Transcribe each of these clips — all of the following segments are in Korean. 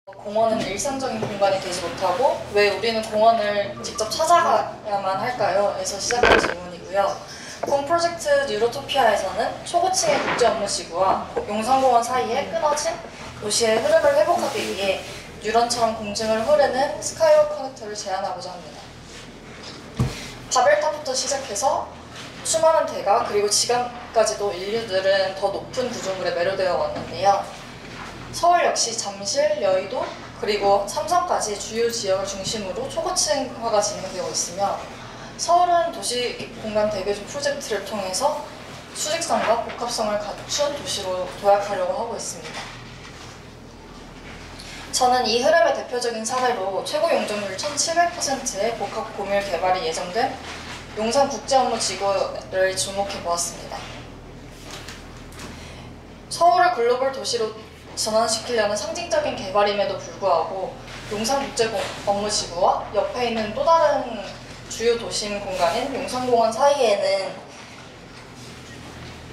공원은 일상적인 공간이 되지 못하고 왜 우리는 공원을 직접 찾아가야만 할까요? 에서 시작한 질문이고요. 본 프로젝트 뉴로토피아에서는 초고층의 국제 업무 지구와 용산공원 사이에 끊어진 도시의 흐름을 회복하기 위해 뉴런처럼 공중을 흐르는 스카이워크 커넥터를 제안하고자 합니다. 바벨탑부터 시작해서 수많은 대가 그리고 지금까지도 인류들은 더 높은 구조물에 매료되어 왔는데요. 서울 역시 잠실, 여의도, 그리고 삼성까지 주요 지역을 중심으로 초고층화가 진행되고 있으며 서울은 도시 공간 대교조 프로젝트를 통해서 수직성과 복합성을 갖춘 도시로 도약하려고 하고 있습니다. 저는 이 흐름의 대표적인 사례로 최고 용적률 1700%의 복합 고밀 개발이 예정된 용산국제업무지구를 주목해 보았습니다. 서울을 글로벌 도시로 전환시키려는 상징적인 개발임에도 불구하고 용산국제업무지구와 옆에 있는 또 다른 주요 도심 공간인 용산공원 사이에는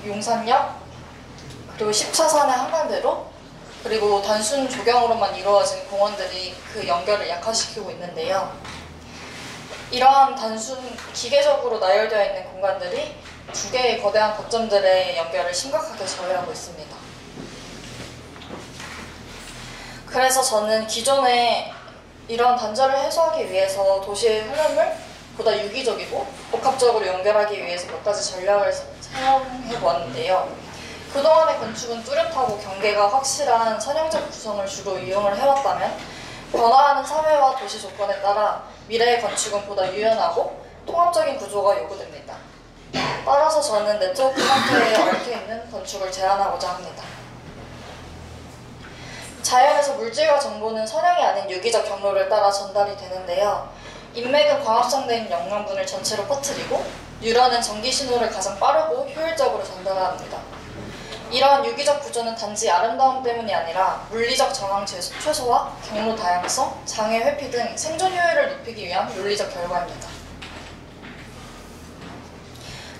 용산역, 그리고 10차선의 한강대로, 그리고 단순 조경으로만 이루어진 공원들이 그 연결을 약화시키고 있는데요. 이러한 단순 기계적으로 나열되어 있는 공간들이 두 개의 거대한 거점들의 연결을 심각하게 저해하고 있습니다. 그래서 저는 기존에 이런 단절을 해소하기 위해서 도시의 흐름을 보다 유기적이고 복합적으로 연결하기 위해서 몇 가지 전략을 사용해 보았는데요. 그동안의 건축은 뚜렷하고 경계가 확실한 선형적 구성을 주로 이용을 해왔다면 변화하는 사회와 도시 조건에 따라 미래의 건축은 보다 유연하고 통합적인 구조가 요구됩니다. 따라서 저는 네트워크 형태에 얽혀있는 건축을 제안하고자 합니다. 자연에서 물질과 정보는 선형이 아닌 유기적 경로를 따라 전달이 되는데요. 인맥은 광합성된 영양분을 전체로 퍼뜨리고 뉴런은 전기 신호를 가장 빠르고 효율적으로 전달합니다. 이러한 유기적 구조는 단지 아름다움 때문이 아니라 물리적 저항 최소화, 경로 다양성, 장애 회피 등 생존 효율을 높이기 위한 논리적 결과입니다.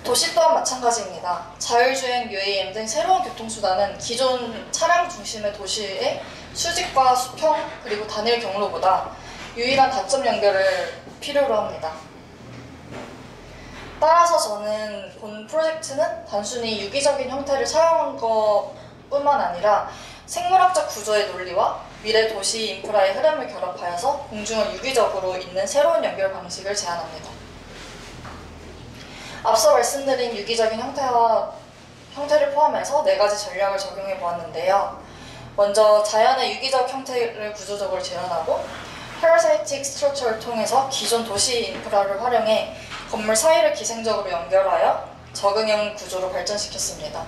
도시 또한 마찬가지입니다. 자율주행, UAM 등 새로운 교통수단은 기존 차량 중심의 도시의 수직과 수평 그리고 단일 경로보다 유일한 다점 연결을 필요로 합니다. 따라서 저는 본 프로젝트는 단순히 유기적인 형태를 사용한 것뿐만 아니라 생물학적 구조의 논리와 미래 도시 인프라의 흐름을 결합하여서 공중을 유기적으로 잇는 새로운 연결 방식을 제안합니다. 앞서 말씀드린 유기적인 형태를 포함해서 4가지 전략을 적용해 보았는데요. 먼저 자연의 유기적 형태를 구조적으로 재현하고 parasitic structure를 통해서 기존 도시 인프라를 활용해 건물 사이를 기생적으로 연결하여 적응형 구조로 발전시켰습니다.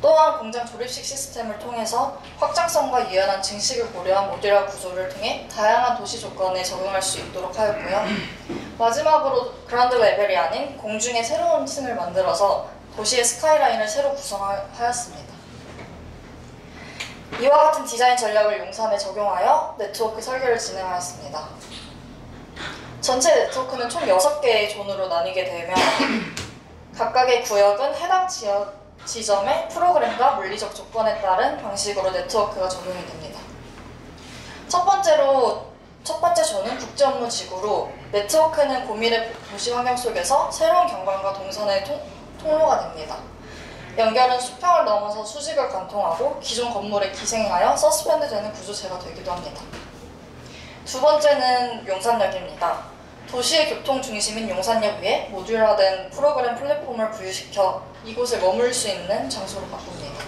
또한 공장 조립식 시스템을 통해서 확장성과 유연한 증식을 고려한 모듈화 구조를 통해 다양한 도시 조건에 적응할 수 있도록 하였고요. 마지막으로 그라운드 레벨이 아닌 공중의 새로운 층을 만들어서 도시의 스카이라인을 새로 구성하였습니다. 이와 같은 디자인 전략을 용산에 적용하여 네트워크 설계를 진행하였습니다. 전체 네트워크는 총 6개의 존으로 나뉘게 되며 각각의 구역은 해당 지점의 프로그램과 물리적 조건에 따른 방식으로 네트워크가 적용이 됩니다. 첫 번째 존은 국제업무지구로 네트워크는 고밀의 도시 환경 속에서 새로운 경관과 동선의 통로가 됩니다. 연결은 수평을 넘어서 수직을 관통하고 기존 건물에 기생하여 서스펜드되는 구조체가 되기도 합니다. 두 번째는 용산역입니다. 도시의 교통 중심인 용산역 위에 모듈화된 프로그램 플랫폼을 부유시켜 이곳에 머물 수 있는 장소로 바꿉니다.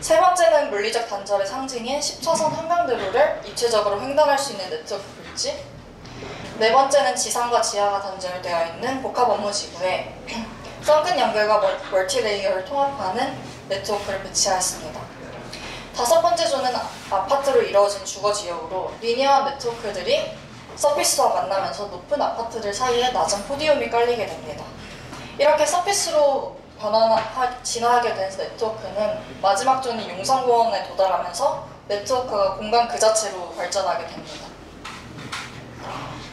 세 번째는 물리적 단절의 상징인 10차선 한강대로를 입체적으로 횡단할 수 있는 네트워크 브릿지. 네 번째는 지상과 지하가 단절되어 있는 복합 업무지구에 썬큰 연결과 멀티레이어를 통합하는 네트워크를 배치하였습니다. 다섯 번째 존은 아파트로 이루어진 주거지역으로 리니어한 네트워크들이 서피스와 만나면서 높은 아파트들 사이에 낮은 포디움이 깔리게 됩니다. 이렇게 서피스로 진화하게 된 네트워크는 마지막 존인 용산공원에 도달하면서 네트워크가 공간 그 자체로 발전하게 됩니다.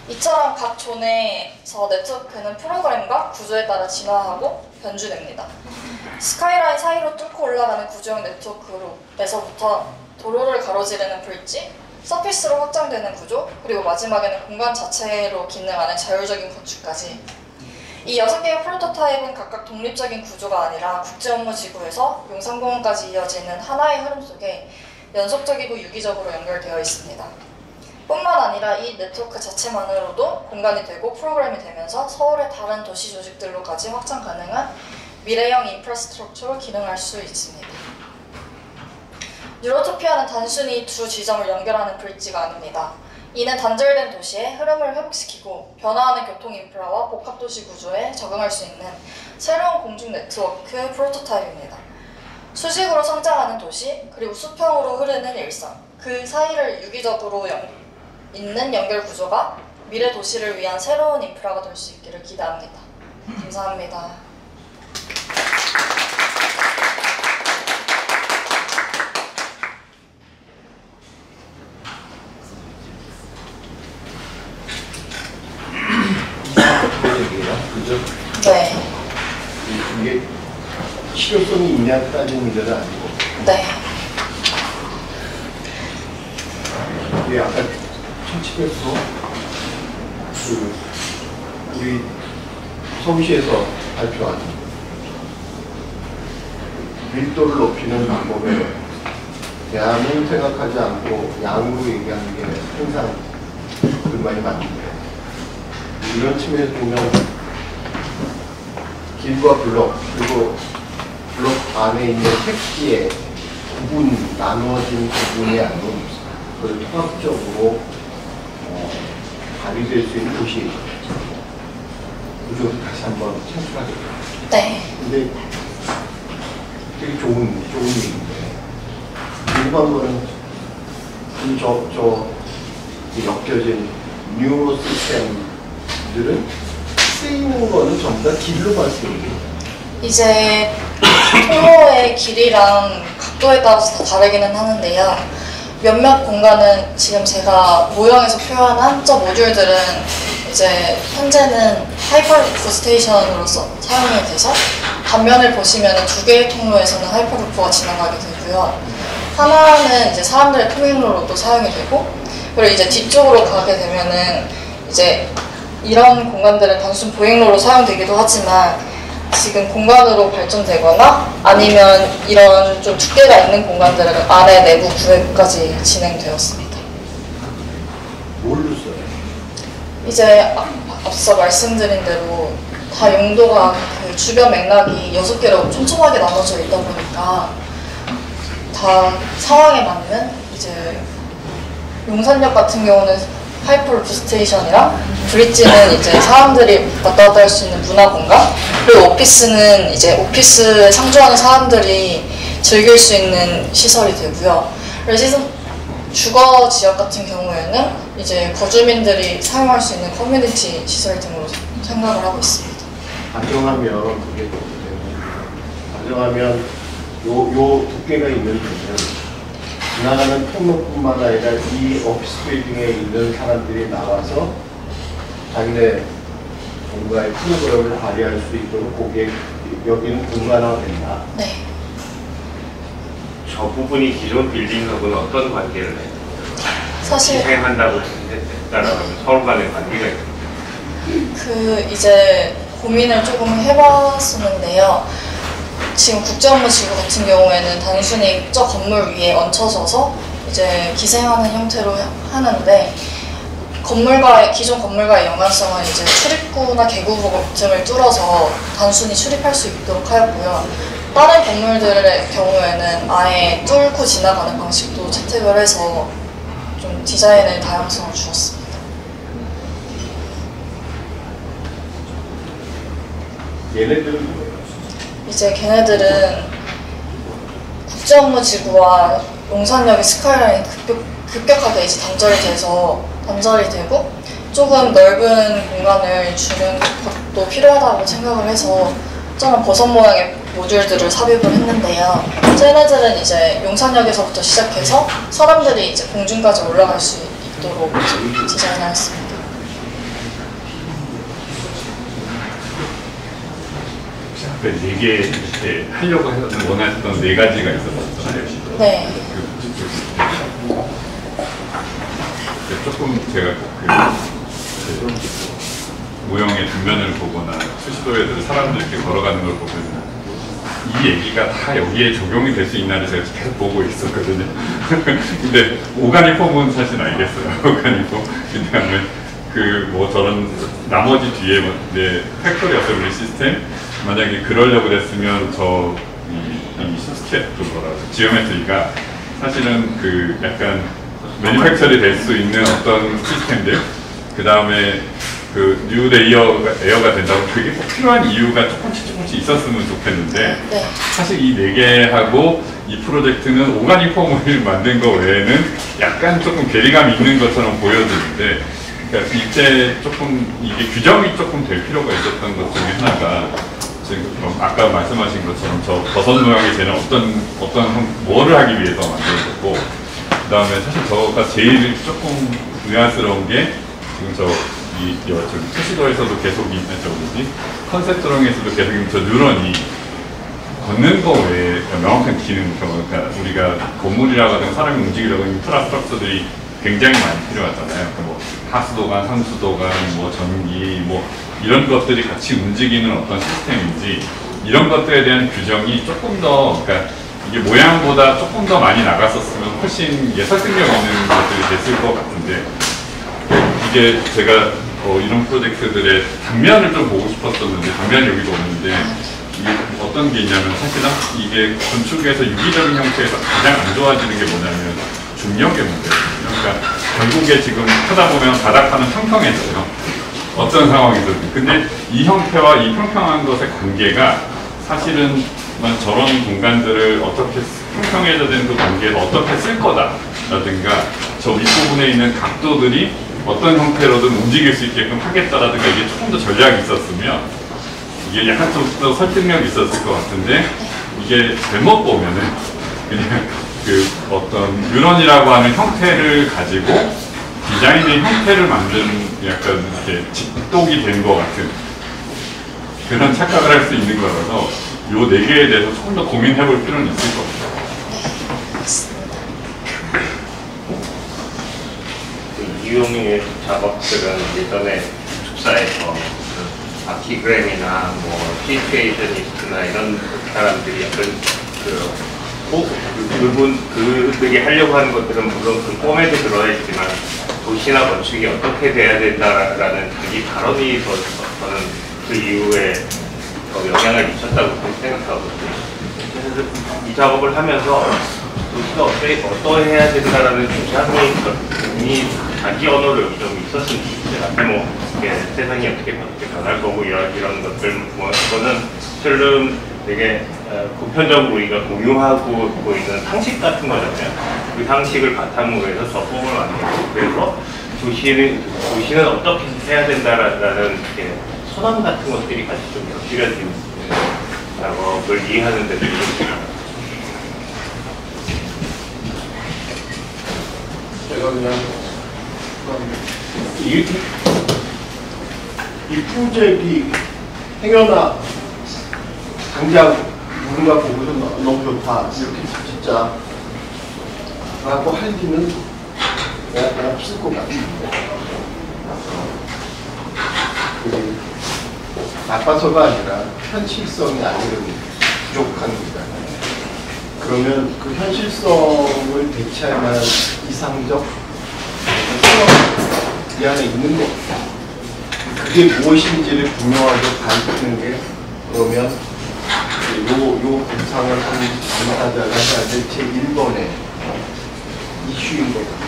이처럼 각 존에서 네트워크는 프로그램과 구조에 따라 진화하고 변주됩니다. 스카이라인 사이로 뚫고 올라가는 구조형 네트워크에서부터 도로를 가로지르는 브릿지, 서피스로 확장되는 구조, 그리고 마지막에는 공간 자체로 기능하는 자율적인 건축까지. 이 6개의 프로토타입은 각각 독립적인 구조가 아니라 국제업무지구에서 용산공원까지 이어지는 하나의 흐름 속에 연속적이고 유기적으로 연결되어 있습니다. 뿐만 아니라 이 네트워크 자체만으로도 공간이 되고 프로그램이 되면서 서울의 다른 도시 조직들로까지 확장 가능한 미래형 인프라스트럭처로 기능할 수 있습니다. 뉴로토피아는 단순히 두 지점을 연결하는 브릿지가 아닙니다. 이는 단절된 도시의 흐름을 회복시키고 변화하는 교통 인프라와 복합도시 구조에 적응할 수 있는 새로운 공중 네트워크 프로토타입입니다. 수직으로 성장하는 도시, 그리고 수평으로 흐르는 일상, 그 사이를 유기적으로 잇는 연결 구조가 미래 도시를 위한 새로운 인프라가 될 수 있기를 기대합니다. 감사합니다. 그죠? 네. 이게 실효성이 있냐 따지는 문제는 아니고. 네. 이게 아까 1700% 우리 서울시에서 발표한 밀도를 높이는 방법에 양을 생각하지 않고 양으로 얘기하는 게 항상 불만이 많은데, 이런 측면에서 보면 길과 블록, 그리고 블록 안에 있는 택지의 나누어진 부분이 아닌 그걸 통합적으로 발휘될 수 있는 도시 구조를 다시 한번 창출하겠다. 네. 근데 되게 좋은 일인데, 일반 거는 엮여진 뉴로 시스템들은 쓰이는 거는 전부 다 길로만 쓰이고, 이제 통로의 길이랑 각도에 따라서 다 다르기는 하는데요. 몇몇 공간은 지금 제가 모형에서 표현한 저 모듈들은 이제 현재는 하이퍼루프 스테이션으로서 사용이 돼서, 단면을 보시면 2개의 통로에서는 하이퍼루프가 진행하게 되고요. 하나는 이제 사람들의 통행로로도 사용이 되고, 그리고 이제 뒤쪽으로 가게 되면은 이제 이런 공간들은 단순 보행로로 사용되기도 하지만 지금 공간으로 발전되거나 아니면 이런 좀 두께가 있는 공간들은 안에 내부 구획까지 진행되었습니다. 뭘로 써요? 이제 앞서 말씀드린 대로 다 용도가 그 주변 맥락이 6개로 촘촘하게 나눠져 있다 보니까 다 상황에 맞는, 이제 용산역 같은 경우는 하이퍼루프 스테이션이랑 브릿지는 이제 사람들이 왔다 갔다 할 수 있는 문화 공간, 그리고 오피스는 이제 오피스에 상주하는 사람들이 즐길 수 있는 시설이 되고요. 그래서 주거 지역 같은 경우에는 이제 거주민들이 사용할 수 있는 커뮤니티 시설 등으로 생각을 하고 있습니다. 가정하면 그게 되거든요. 가정하면 요 두께가 있는 데는 지나가는 통로뿐만 아니라 이 오피스 빌딩에 있는 사람들이 나와서 자기네 뭔가의 프로그램을 발휘할 수 있도록 거기에 여기는 공간화된다. 네. 저 부분이 기존 빌딩하고는 어떤 관계를 해요? 사실 희생한다고 했다라면 서로 간의 관계가 있어요. 그 이제 고민을 조금 해봤었는데요. 지금 국제업무지구 같은 경우에는 단순히 저 건물 위에 얹혀져서 이제 기생하는 형태로 하는데, 기존 건물과의 연관성은 이제 출입구나 개구 등을 뚫어서 단순히 출입할 수 있도록 하였고요. 다른 건물들의 경우에는 아예 뚫고 지나가는 방식도 채택을 해서 좀 디자인의 다양성을 주었습니다. 얘네들은 뭐예요? 이제 걔네들은 국제업무지구와 용산역의 스카이라인이 급격하게 이제 단절이 되고 조금 넓은 공간을 주는 것도 필요하다고 생각을 해서 저는 버섯 모양의 모듈들을 삽입을 했는데요. 쟤네들은 이제 용산역에서부터 시작해서 사람들이 이제 공중까지 올라갈 수 있도록 디자인하였습니다. 앞에 4개 하려고 했던 원하셨던 4가지가 있었잖아요. 네. 그 제가 모형의 뒷면을 보거나 수시도에 사람들 이렇게 걸어가는 걸 보면 이 얘기가 다 여기에 적용이 될 수 있나를 제가 계속 보고 있었거든요. 근데 오가닉 폼은 사실 알겠어요. 오가닉 폼. 그다음에 뭐 저런 나머지 뒤에 내 팩토리 어셈블리 시스템 만약에 그러려고 했으면 이 스텝 뭐라고 지오메트리가 사실은 약간 매니팩처리 될 수 있는 어떤 시스템들 그 다음에 뉴 레이어가 된다고 그게 꼭 필요한 이유가 조금씩 있었으면 좋겠는데 네. 사실 이 4개하고 이 프로젝트는 오가닉 폼을 만든 거 외에는 약간 조금 괴리감이 있는 것처럼 보여지는데 그러니까 이때 조금 이게 규정이 조금 될 필요가 있었던 것 중에 하나가 지금 아까 말씀하신 것처럼 저 버섯 모양의 쟤는 뭐를 하기 위해서 만들어졌고 그 다음에 사실 저가 제일 조금 의아스러운 게 지금 저기 투시도에서도 계속 있는 컨셉 드롱에서도 계속 있는 저 뉴런이 걷는 거 외에 명확한 기능, 그러니까 우리가 건물이라고 하든 사람이 움직이려고 하는 인프라스트럭처들이 굉장히 많이 필요하잖아요. 뭐 하수도관, 상수도관, 뭐 전기, 뭐 이런 것들이 같이 움직이는 어떤 시스템인지 이런 것들에 대한 규정이 조금 더, 그러니까 이게 모양보다 조금 더 많이 나갔었으면 훨씬 설득력 있는 것들이 됐을 것 같은데 이게 제가 이런 프로젝트들의 단면을 좀 보고 싶었었는데 단면이 여기도 없는데 이게 어떤 게 있냐면 사실은 이게 건축에서 유기적인 형태에서 가장 안 좋아지는 게 뭐냐면 중력의 문제거든요. 그러니까 결국에 지금 하다 보면 바닥판은 평평해져요. 어떤 상황이든. 근데 이 형태와 이 평평한 것의 관계가 사실은 저런 공간들을 어떻게 평평해져야 그 관계에서 어떻게 쓸 거다라든가 저 윗부분에 있는 각도들이 어떤 형태로든 움직일 수 있게끔 하겠다라든가 이게 조금 더 전략이 있었으면 이게 약간 좀 더 설득력이 있었을 것 같은데 이게 잘못 보면은 그냥 어떤 뉴런이라고 하는 형태를 가지고 디자인의 형태를 만든 약간 이렇게 직독이 된 것 같은 그런 착각을 할 수 있는 거라서 요 4개에 대해서 조금 더 고민해 볼 필요는 있을 것 같아요. 이용의 작업들은 예전에 축사에서 아키그램이나 뭐 시츄에이셔니스트나 이런 사람들이 약간 그들이 하려고 하는 것들은 물론 그 폼에도 들어있지만 도시나 건축이 어떻게 돼야 된다라는 자기 발언이 저는 그 이후에 영향을 미쳤다고 생각하거든요. 그래서 이 작업을 하면서 도시가 어떠해야 된다라는 주장이 자기 언어를 좀 있었으면 좋겠어요. 뭐 세상이 어떻게 변할 거고 이런 것들 그거는 실은 되게 보편적으로 우리가 공유하고 있는 상식 같은 거잖아요. 그 상식을 바탕으로 해서 저 폼을 만들고 그래서 도시는 어떻게 해야 된다라는 소감 같은 것들이 같이 좀 곁들여진 작업을 이해하는 데도 제가 그냥 이 프로젝트가 행여나 당장 누군가 보고서 너무 좋다 이렇게 진짜 라고 할 리는 없을 것 같은데 나빠서가 아니라 현실성이 아니면 부족한 거잖아요. 그러면 그 현실성을 대체할 만한 이상적 상황이 이 안에 있는 것 같아요. 그게 무엇인지를 분명하게 밝히는 게 그러면 요 구상을 한 당사자가 해야 될 제1번의 이슈인 것 같아요.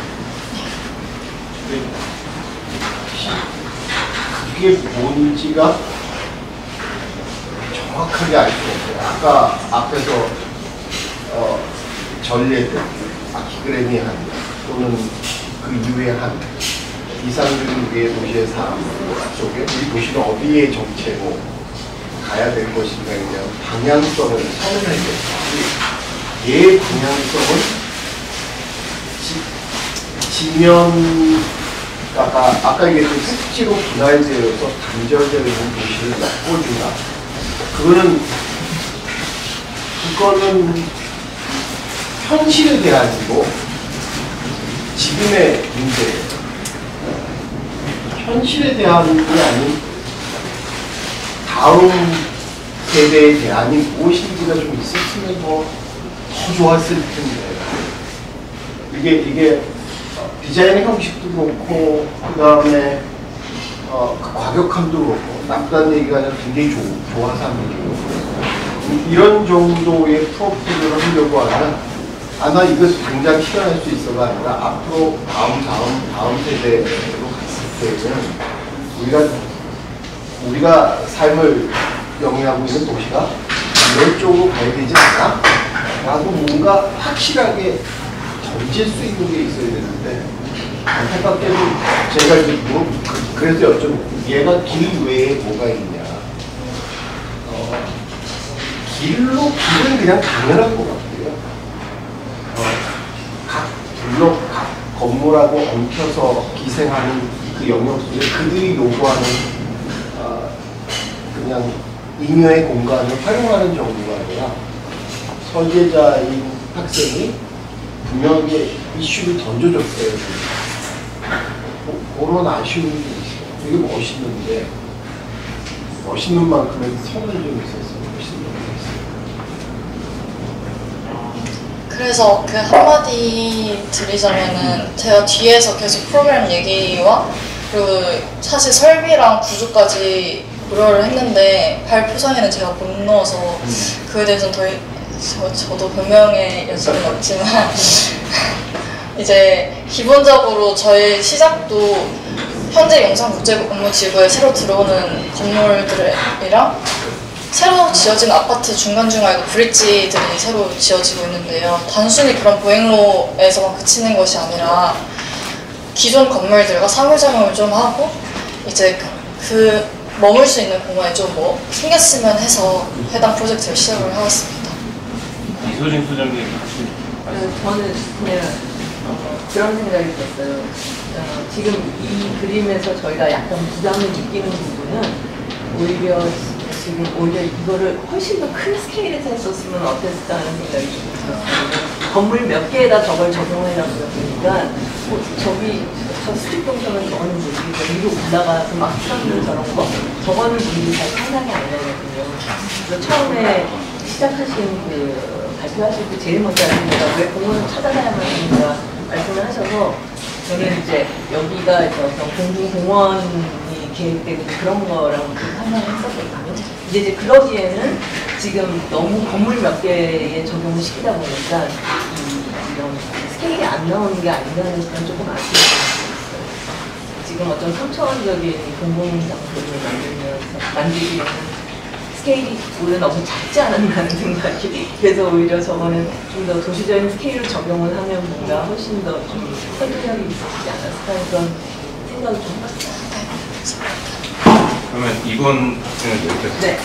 그게 뭔지가 정확하게 알 수 없어요. 아까 앞에서 전례들, 아키그램이 한 또는 그 이후에 한 이상적인 우리의 도시의 삶 속에 우리 도시는 어디에 정체고 가야 될 것인가에 대한 방향성을 선언해야 되지. 얘의 방향성은 지면 아까 얘기했던 색지로 분할되어서 단절되어 있는 도시를 메꿔준다. 그거는 현실의 대안이고 지금의 문제예요. 현실에 대한 게 아닌 다음 세대의 대안이 무엇인지가 좀 있었으면 더 좋았을 텐데 이게 디자인의 형식도 그렇고 그 다음에 그 과격함도 그렇고 나쁘다는 얘기가 아니라 굉장히 좋아서 하는 얘기고 이런 정도의 프로필을 하려고 하면 아마 이거 당장 실현할 수 있어가 아니라 앞으로 다음 세대로 갔을 때는 우리가 삶을 영위하고 있는 도시가 이런 쪽으로 가야 되지 않나? 라고 뭔가 확실하게 던질 수 있는 게 있어야 되는데 안타깝게도 제가 이제 그래서 여쭤보고 얘가 길 외에 뭐가 있냐 길은 그냥 당연한 것 같고요. 각 블록, 각 건물하고 엉켜서 기생하는 그 영역 속에 그들이 요구하는 그냥 잉여의 공간을 활용하는 정도가 아니라 설계자인 학생이 분명하게 이슈를 던져줬어요. 그런 아쉬움이 있어요. 되게 멋있는데 멋있는 만큼의 선을 좀 있었어요. 그래서 그 한마디 드리자면은 제가 뒤에서 계속 프로그램 얘기와 그리고 사실 설비랑 구조까지 고려를 했는데 발표상에는 제가 못 넣어서 그에 대해서는 저도 변명의 여지는 없지만 이제 기본적으로 저희 시작도 현재 영산국제업무지구에 새로 들어오는 건물들이랑 새로 지어진 아파트 중간중간에 브릿지들이 새로 지어지고 있는데요. 단순히 그런 보행로에서만 그치는 것이 아니라 기존 건물들과 상호작용을 좀 하고 이제 그 머물 수 있는 공간이 좀 뭐 생겼으면 해서 해당 프로젝트를 시작을 해왔습니다. 이소진 소장님 저는 그냥 그런 생각이 들었어요. 지금 이 그림에서 저희가 약간 부담을 느끼는 부분은 오히려 이거를 훨씬 더 큰 스케일에서 했었으면 어땠을까 하는 생각이 좀 들었어요. 건물 몇 개에다 저걸 적용하려고 그러니까 저 수직동선은 저거는 위로 올라가서 막 사람들 저런 거 저거는 분들이 잘 상상이 안 되거든요. 그래서 처음에 시작하신 발표하실 때 제일 먼저 하신 거가 왜 공원을 찾아다야만 하는가 말씀을 하셔서 저는 이제 여기가 어떤 공중공원이 계획되고 그런 거라고 상상을 했었거든요. 이제 그러기에는 지금 너무 건물 몇 개에 적용을 시키다 보니까 이런 스케일이 안 나오는 게 아닌가는 건 조금 아쉬워요. 지금 어떤 3차원적인 공공장소를 만들기 위해서 스케일이 오히려 너무 작지 않았나는 생각이 그래서 오히려 저거는 좀 더 도시적인 스케일을 적용을 하면 뭔가 훨씬 더 좀 설득력이 있었지 않았을까 그런 생각을 좀 해봤어요. 그러면 이번 학생은 여기까지 네.